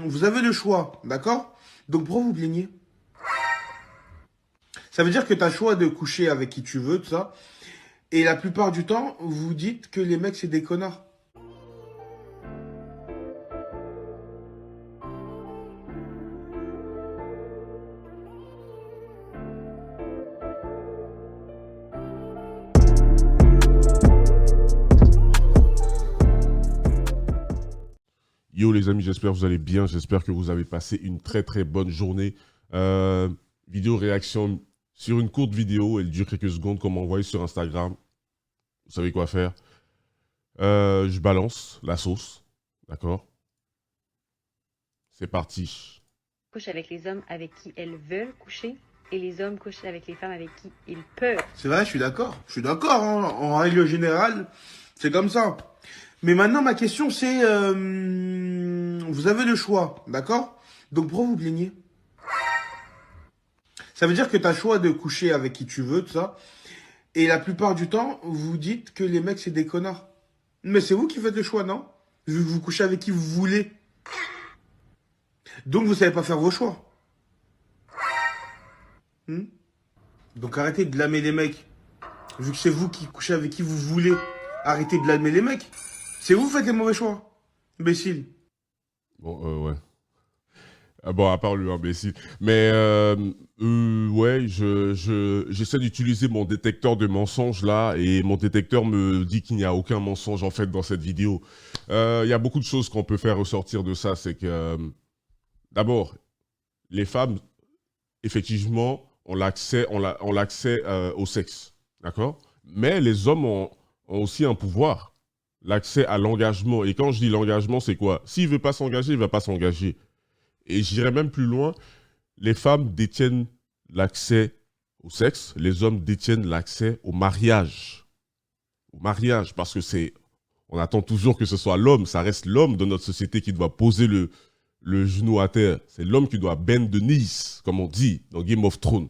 vous avez le choix, d'accord? Donc pourquoi vous plaignez? Ça veut dire que tu as le choix de coucher avec qui tu veux, tout ça. Et la plupart du temps, vous dites que les mecs, c'est des connards. Yo les amis, j'espère que vous allez bien, j'espère que vous avez passé une très très bonne journée. Vidéo réaction sur une courte vidéo, elle dure quelques secondes comme envoyé sur Instagram. Vous savez quoi faire. Je balance la sauce, d'accord? C'est parti. Couche avec les hommes avec qui elles veulent coucher et les hommes couchent avec les femmes avec qui ils peuvent. C'est vrai, je suis d'accord. Je suis d'accord, hein. En règle générale, c'est comme ça. Mais maintenant, ma question, c'est... vous avez le choix, d'accord? Donc pourquoi vous plaignez? Ça veut dire que tu as le choix de coucher avec qui tu veux, tout ça. Et la plupart du temps, vous dites que les mecs, c'est des connards. Mais c'est vous qui faites le choix, non? Vu que vous couchez avec qui vous voulez. Donc vous savez pas faire vos choix. Hmm. Donc arrêtez de blâmer les mecs. Vu que c'est vous qui couchez avec qui vous voulez, arrêtez de blâmer les mecs. C'est vous qui faites les mauvais choix. Imbécile. Bon, ouais. Ah bon, à part le imbécile. Mais ouais, j'essaie d'utiliser mon détecteur de mensonges là, et mon détecteur me dit qu'il n'y a aucun mensonge en fait dans cette vidéo. Il y a beaucoup de choses qu'on peut faire ressortir de ça. C'est que, d'abord, les femmes, effectivement, ont l'accès au sexe. D'accord? Mais les hommes ont aussi un pouvoir, l'accès à l'engagement. Et quand je dis l'engagement, c'est quoi? S'il ne veut pas s'engager, il ne va pas s'engager. Et j'irai même plus loin, les femmes détiennent l'accès au sexe, les hommes détiennent l'accès au mariage. Au mariage, parce que on attend toujours que ce soit l'homme, ça reste l'homme de notre société qui doit poser le genou à terre. C'est l'homme qui doit bend the knees, comme on dit dans Game of Thrones.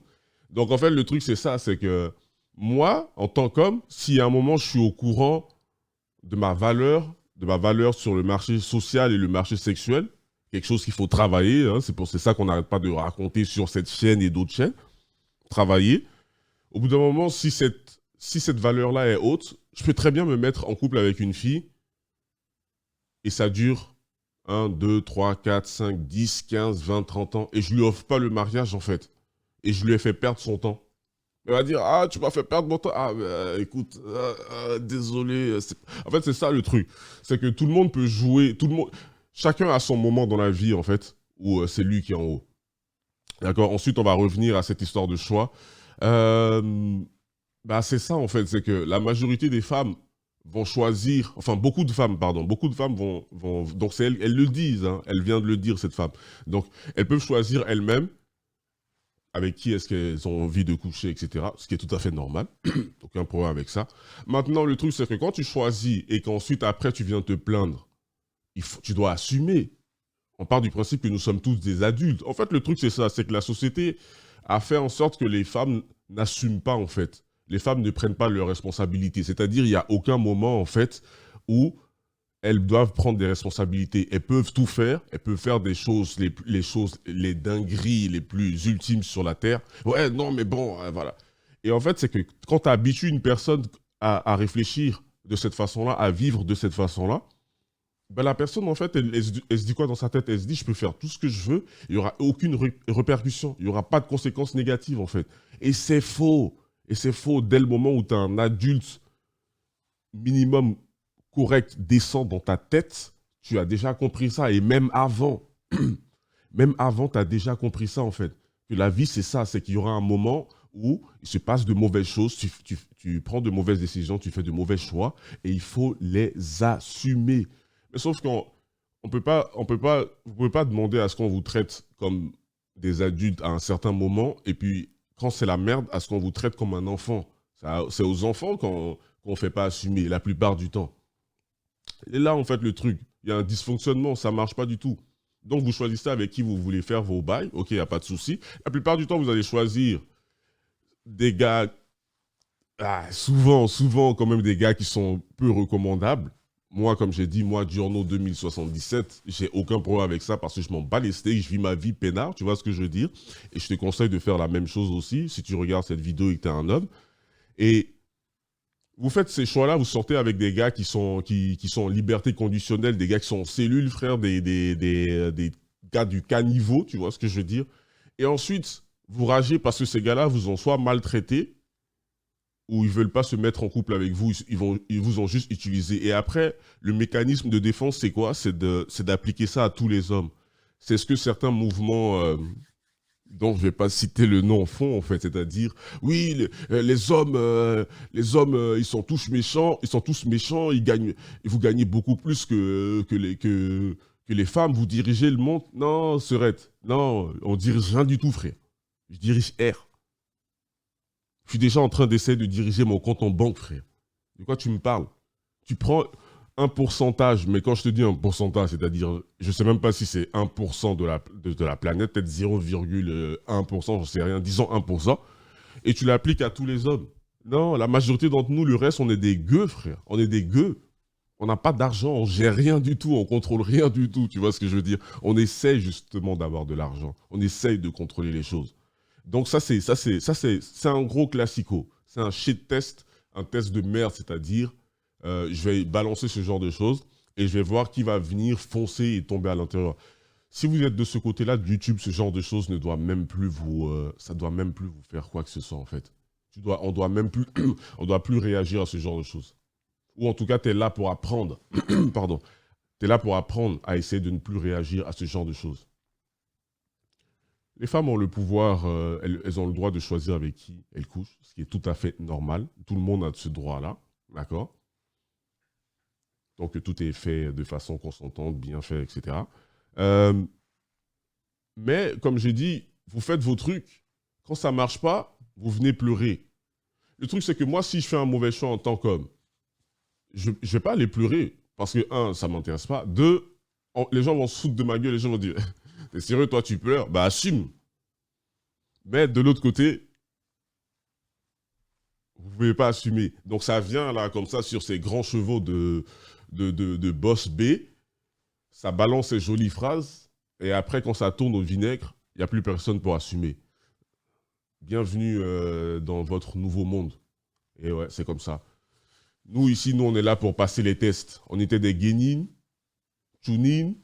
Donc en fait, le truc c'est ça, c'est que moi, en tant qu'homme, si à un moment je suis au courant de ma valeur sur le marché social et le marché sexuel, quelque chose qu'il faut travailler, hein, c'est ça qu'on n'arrête pas de raconter sur cette chaîne et d'autres chaînes, travailler. Au bout d'un moment, si cette valeur-là est haute, je peux très bien me mettre en couple avec une fille et ça dure 1, 2, 3, 4, 5, 10, 15, 20, 30 ans et je lui offre pas le mariage en fait. Et je lui ai fait perdre son temps. Elle va dire, ah, tu m'as fait perdre mon temps. Ah, écoute, désolé. En fait, c'est ça le truc. C'est que tout le monde peut jouer, chacun a son moment dans la vie, en fait, où c'est lui qui est en haut. D'accord? Ensuite, on va revenir à cette histoire de choix. Bah, c'est ça, en fait, c'est que la majorité des femmes vont choisir, enfin, beaucoup de femmes vont donc c'est elles le disent, hein, elle vient de le dire, cette femme. Donc, elles peuvent choisir elles-mêmes avec qui est-ce qu'elles ont envie de coucher, etc. Ce qui est tout à fait normal. Aucun problème avec ça. Maintenant, le truc, c'est que quand tu choisis et qu'ensuite, après, tu viens te plaindre, tu dois assumer. On part du principe que nous sommes tous des adultes. En fait, le truc, c'est ça. C'est que la société a fait en sorte que les femmes n'assument pas, en fait. Les femmes ne prennent pas leurs responsabilités. C'est-à-dire, il n'y a aucun moment, en fait, où elles doivent prendre des responsabilités. Elles peuvent tout faire. Elles peuvent faire des choses, les dingueries les plus ultimes sur la Terre. Ouais, non, mais bon, voilà. Et en fait, c'est que quand tu habitues une personne à réfléchir de cette façon-là, à vivre de cette façon-là, ben la personne, en fait, elle se dit quoi dans sa tête? Elle se dit, je peux faire tout ce que je veux, il n'y aura aucune répercussion, il n'y aura pas de conséquences négatives, en fait. Et c'est faux. Et c'est faux dès le moment où tu as un adulte minimum correct, décent dans ta tête, tu as déjà compris ça. Et même avant, tu as déjà compris ça, en fait. Que la vie, c'est ça, c'est qu'il y aura un moment où il se passe de mauvaises choses, tu prends de mauvaises décisions, tu fais de mauvais choix, et il faut les assumer. Mais sauf qu'on vous pouvez pas demander à ce qu'on vous traite comme des adultes à un certain moment, et puis quand c'est la merde, à ce qu'on vous traite comme un enfant. C'est aux enfants qu'on ne fait pas assumer la plupart du temps. Et là, en fait, le truc, il y a un dysfonctionnement, ça ne marche pas du tout. Donc, vous choisissez avec qui vous voulez faire vos bails, ok, il n'y a pas de souci. La plupart du temps, vous allez choisir des gars, souvent, quand même des gars qui sont peu recommandables, moi, comme j'ai dit, moi, Giorno 2077, j'ai aucun problème avec ça parce que je m'en bats les steaks, je vis ma vie peinard, tu vois ce que je veux dire? Et je te conseille de faire la même chose aussi si tu regardes cette vidéo et que tu es un homme. Et vous faites ces choix-là, vous sortez avec des gars qui sont en liberté conditionnelle, des gars qui sont en cellule, frère, des gars du caniveau, tu vois ce que je veux dire? Et ensuite, vous ragez parce que ces gars-là vous ont soit maltraité, ou ils veulent pas se mettre en couple avec vous, ils vous ont juste utilisé. Et après, le mécanisme de défense, c'est quoi? C'est d'appliquer ça à tous les hommes. C'est ce que certains mouvements, dont je vais pas citer le nom, font en fait, c'est-à-dire, oui, les hommes, ils sont tous méchants, vous gagnez beaucoup plus que les femmes, vous dirigez le monde. Non, Serette, non, on dirige rien du tout, frère. Je dirige R. Je suis déjà en train d'essayer de diriger mon compte en banque, frère. De quoi tu me parles? Tu prends un pourcentage, mais quand je te dis un pourcentage, c'est-à-dire, je ne sais même pas si c'est 1% de la planète, peut-être 0,1%, j'en sais rien, disons 1%, et tu l'appliques à tous les hommes. Non, la majorité d'entre nous, le reste, on est des gueux, frère. On est des gueux. On n'a pas d'argent, on gère rien du tout, on contrôle rien du tout, tu vois ce que je veux dire? On essaye justement d'avoir de l'argent. On essaye de contrôler les choses. Donc c'est un gros classico. C'est un shit test, un test de merde, c'est-à-dire je vais balancer ce genre de choses et je vais voir qui va venir foncer et tomber à l'intérieur. Si vous êtes de ce côté-là de YouTube, ce genre de choses ne doit même plus ça doit même plus vous faire quoi que ce soit en fait. On doit même plus, on doit plus réagir à ce genre de choses. Ou en tout cas, tu es là pour apprendre. Pardon. Tu es là pour apprendre à essayer de ne plus réagir à ce genre de choses. Les femmes ont le pouvoir, elles ont le droit de choisir avec qui elles couchent, ce qui est tout à fait normal. Tout le monde a ce droit-là, d'accord? Donc tout est fait de façon consentante, bien fait, etc. Mais comme j'ai dit, vous faites vos trucs. Quand ça ne marche pas, vous venez pleurer. Le truc, c'est que moi, si je fais un mauvais choix en tant qu'homme, je ne vais pas aller pleurer parce que, un, ça ne m'intéresse pas. Deux, les gens vont se foutre de ma gueule, les gens vont dire... T'es sérieux, toi, tu pleures? Bah, assume. Mais de l'autre côté, vous ne pouvez pas assumer. Donc, ça vient là, comme ça, sur ces grands chevaux de boss B. Ça balance ces jolies phrases. Et après, quand ça tourne au vinaigre, il n'y a plus personne pour assumer. Bienvenue dans votre nouveau monde. Et ouais, c'est comme ça. Nous, ici, on est là pour passer les tests. On était des guénines, tchounines,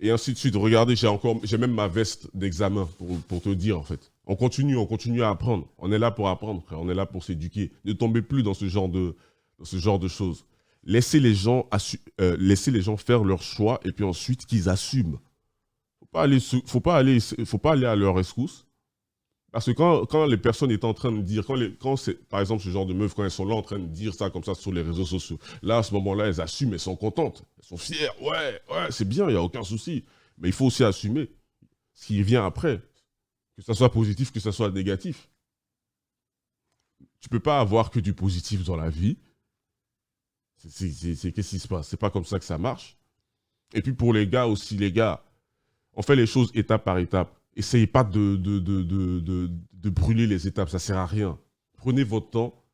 et ainsi de suite. Regardez, j'ai même ma veste d'examen pour te dire, en fait. On continue à apprendre. On est là pour apprendre, frère. On est là pour s'éduquer. Ne tombez plus dans ce genre de choses. Laissez les gens faire leur choix et puis ensuite qu'ils assument. Faut pas aller à leur rescousse. Parce que quand les personnes étaient en train de dire, quand c'est, par exemple, ce genre de meufs, quand elles sont là en train de dire ça comme ça sur les réseaux sociaux, là, à ce moment-là, elles assument, elles sont contentes, elles sont fières, ouais, c'est bien, il n'y a aucun souci. Mais il faut aussi assumer ce qui vient après, que ça soit positif, que ça soit négatif. Tu peux pas avoir que du positif dans la vie. Qu'est-ce qui se passe? C'est pas comme ça que ça marche. Et puis pour les gars aussi, les gars, on fait les choses étape par étape. Essayez pas de brûler les étapes, ça sert à rien. Prenez votre temps,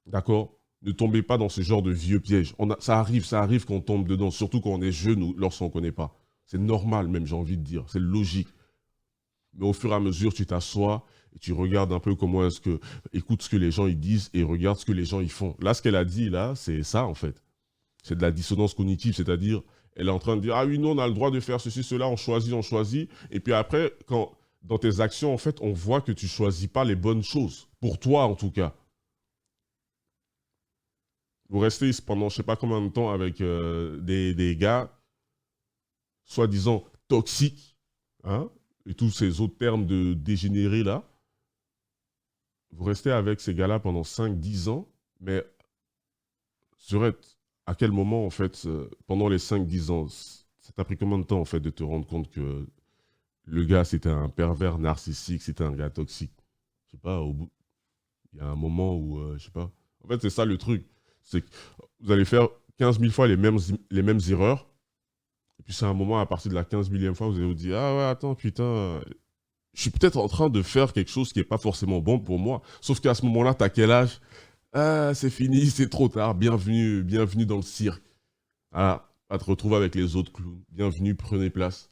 d'accord? Ne tombez pas dans ce genre de vieux pièges. Ça arrive qu'on tombe dedans, surtout quand on est jeune ou lorsqu'on ne connaît pas. C'est normal même, j'ai envie de dire, c'est logique. Mais au fur et à mesure, tu t'assois et tu regardes un peu comment est-ce que... Écoute ce que les gens ils disent et regarde ce que les gens ils font. Là, ce qu'elle a dit, là, c'est ça en fait. C'est de la dissonance cognitive, c'est-à-dire... Elle est en train de dire, ah oui, nous, on a le droit de faire ceci, cela, on choisit. Et puis après, dans tes actions, en fait, on voit que tu ne choisis pas les bonnes choses. Pour toi, en tout cas. Vous restez pendant je ne sais pas combien de temps avec des gars, soi-disant toxiques, hein, et tous ces autres termes de dégénérés là. Vous restez avec ces gars-là pendant 5-10 ans, mais à quel moment, en fait, pendant les 5-10 ans, ça t'a pris combien de temps, en fait, de te rendre compte que le gars, c'était un pervers narcissique, c'était un gars toxique? Je sais pas, il y a un moment où, je sais pas. En fait, c'est ça le truc. C'est que vous allez faire 15 000 fois les mêmes erreurs, et puis c'est un moment, à partir de la 15 000e fois, vous allez vous dire, ah ouais, attends, putain, je suis peut-être en train de faire quelque chose qui n'est pas forcément bon pour moi. Sauf qu'à ce moment-là, t'as quel âge? Ah, c'est fini, c'est trop tard. Bienvenue, bienvenue dans le cirque. Ah, à te retrouver avec les autres clowns. Bienvenue, prenez place.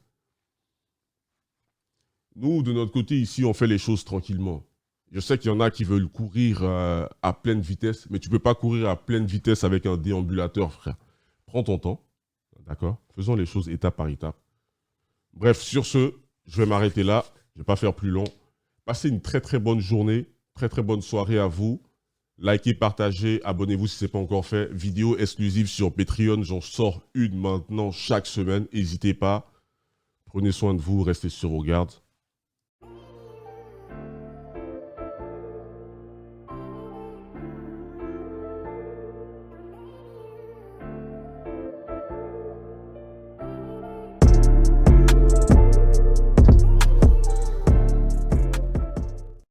Nous, de notre côté, ici, on fait les choses tranquillement. Je sais qu'il y en a qui veulent courir à pleine vitesse, mais tu peux pas courir à pleine vitesse avec un déambulateur, frère. Prends ton temps, d'accord? Faisons les choses étape par étape. Bref, sur ce, je vais m'arrêter là. Je vais pas faire plus long. Passez une très très bonne journée, très très bonne soirée à vous. Likez, partagez, abonnez-vous si ce n'est pas encore fait. Vidéo exclusive sur Patreon, j'en sors une maintenant chaque semaine. N'hésitez pas. Prenez soin de vous, restez sur vos gardes.